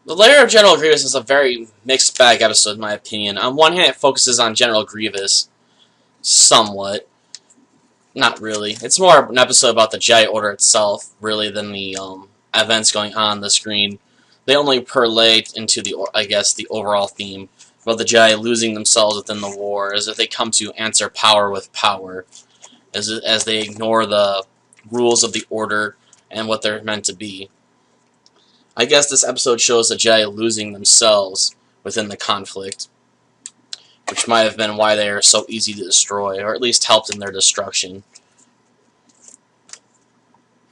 The Lair of General Grievous is a very mixed bag episode, in my opinion. On one hand, it focuses on General Grievous, somewhat. Not really. It's more an episode about the Jedi Order itself, really, than the events going on the screen. They only perlate into the, I guess, the overall theme about the Jedi losing themselves within the war, as if they come to answer power with power, as they ignore the rules of the Order and what they're meant to be. I guess this episode shows the Jedi losing themselves within the conflict, which might have been why they are so easy to destroy, or at least helped in their destruction.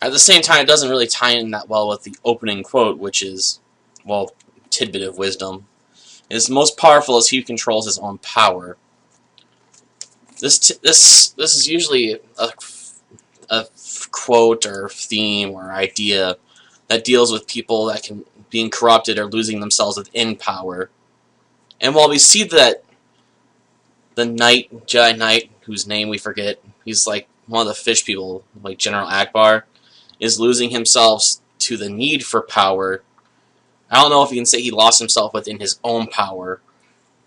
At the same time, it doesn't really tie in that well with the opening quote, which is, well, tidbit of wisdom. It is most powerful as he controls his own power. This is usually a quote or theme or idea that deals with people that can being corrupted or losing themselves within power. And while we see that the Jedi Knight, whose name we forget, he's like one of the fish people, like General Akbar, is losing himself to the need for power. I don't know if you can say he lost himself within his own power,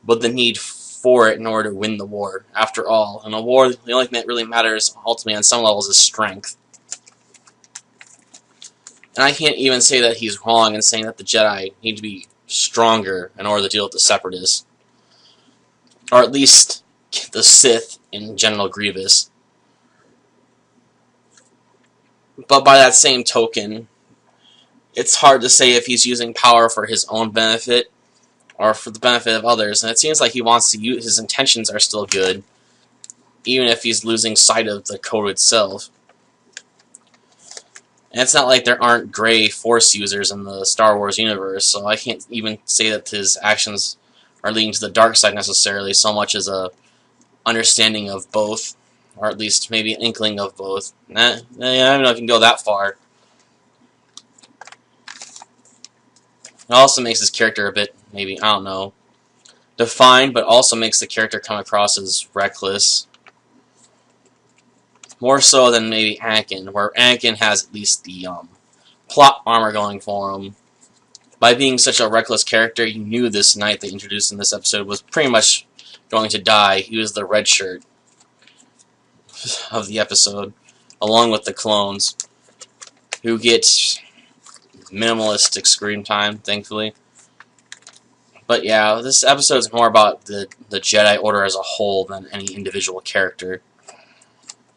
but the need for it in order to win the war. After all, in a war, the only thing that really matters ultimately on some levels is strength. And I can't even say that he's wrong in saying that the Jedi need to be stronger in order to deal with the Separatists. Or at least the Sith in General Grievous. But by that same token, it's hard to say if he's using power for his own benefit or for the benefit of others. And it seems like he wants to use, his intentions are still good, even if he's losing sight of the code itself. And it's not like there aren't gray Force users in the Star Wars universe, so I can't even say that his actions are leading to the dark side necessarily, so much as a understanding of both, or at least maybe an inkling of both. I don't know if you can go that far. It also makes his character a bit, maybe, I don't know, defined, but also makes the character come across as reckless. More so than maybe Anakin, where Anakin has at least the plot armor going for him. By being such a reckless character, you knew this knight they introduced in this episode was pretty much going to die. He was the red shirt of the episode, along with the clones, who get minimalistic screen time, thankfully. But yeah, this episode is more about the Jedi Order as a whole than any individual character.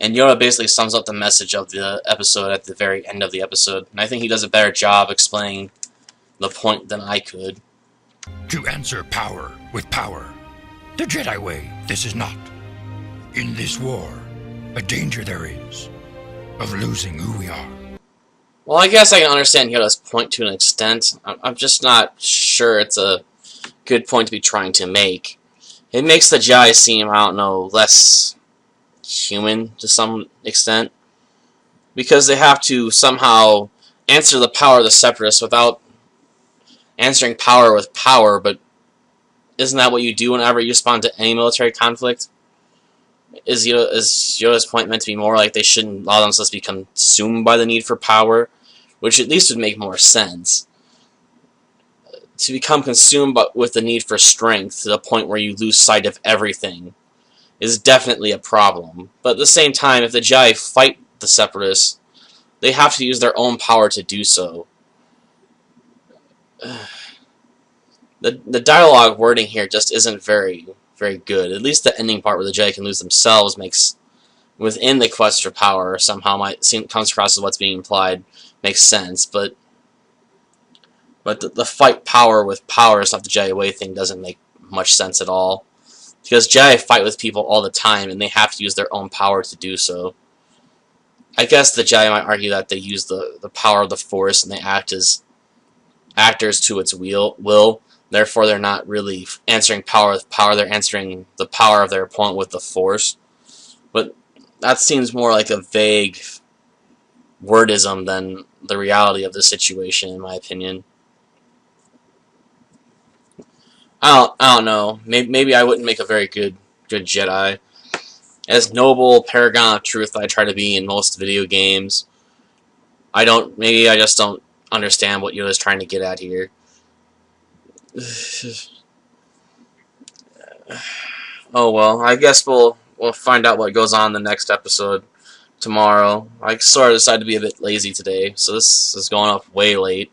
And Yoda basically sums up the message of the episode at the very end of the episode. And I think he does a better job explaining the point than I could. To answer power with power. The Jedi way, this is not. In this war, a danger there is of losing who we are. Well, I guess I can understand Yoda's point to an extent. I'm just not sure it's a good point to be trying to make. It makes the Jedi seem, I don't know, less human to some extent, because they have to somehow answer the power of the Separatists without answering power with power. But isn't that what you do whenever you respond to any military conflict? Is Yoda's point meant to be more like they shouldn't allow themselves to be consumed by the need for power, which at least would make more sense? To become consumed with the need for strength to the point where you lose sight of everything is definitely a problem. But at the same time, if the Jedi fight the Separatists, they have to use their own power to do so. The dialogue wording here just isn't very good. At least the ending part where the Jedi can lose themselves makes, within the quest for power, somehow comes across as what's being implied, makes sense. But the fight power with power is not the Jedi way thing doesn't make much sense at all. Because Jedi fight with people all the time, and they have to use their own power to do so. I guess the Jedi might argue that they use the power of the Force, and they act as actors to its will. Therefore, they're not really answering power with power, they're answering the power of their opponent with the Force. But that seems more like a vague wordism than the reality of the situation, in my opinion. I don't know. Maybe I wouldn't make a very good Jedi. As noble paragon of truth I try to be in most video games, maybe I just don't understand what Yoda's trying to get at here. Oh well, I guess we'll find out what goes on in the next episode tomorrow. I sort of decided to be a bit lazy today, so this is going up way late.